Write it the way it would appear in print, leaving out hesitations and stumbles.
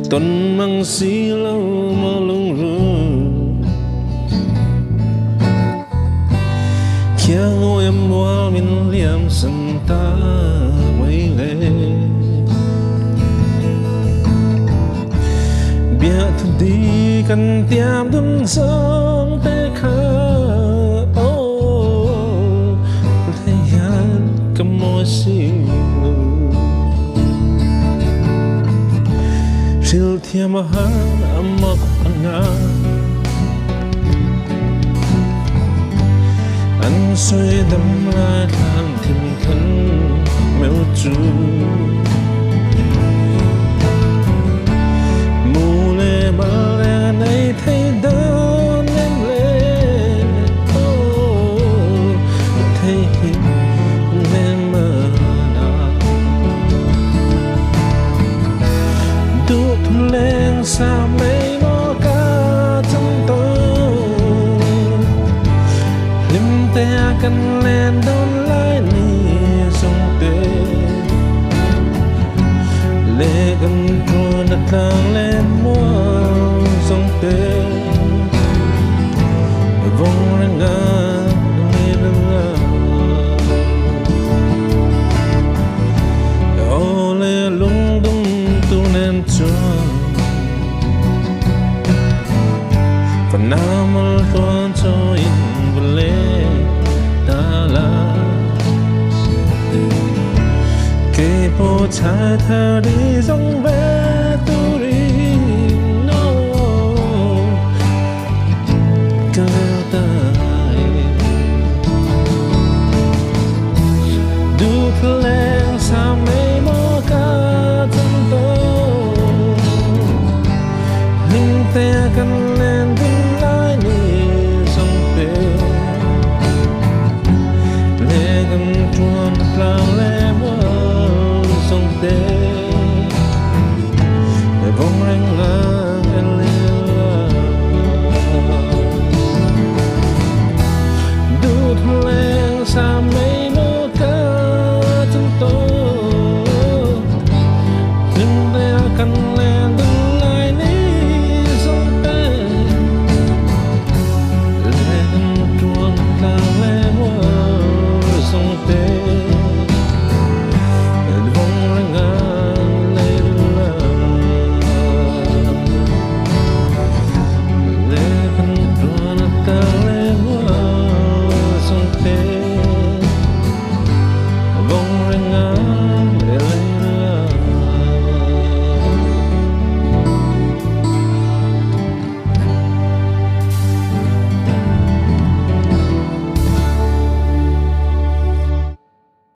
tuần mang xí lâu mơ lung ru kia ngồi em mua mình liam sân ta quay lệ biết thu đi cần tiêm đun sông té khờ thấy hắn cầm môi xì Sil tiamahan amak anak An soi đâm lại làm thêm thân mèo chú Mù lê ba lê này thấy đơn em lê thấy hình em mơ lên xa mấy nó cả trong tôi lim te cần lên đón lại ni sông tê lệ gần trôi đất lang lên mua sông tê vòng răng ngã nghe răng ngã ô lệ lung tung tu nên cho Namal tuan cho in vle dala ke po chai tha đi dòng ve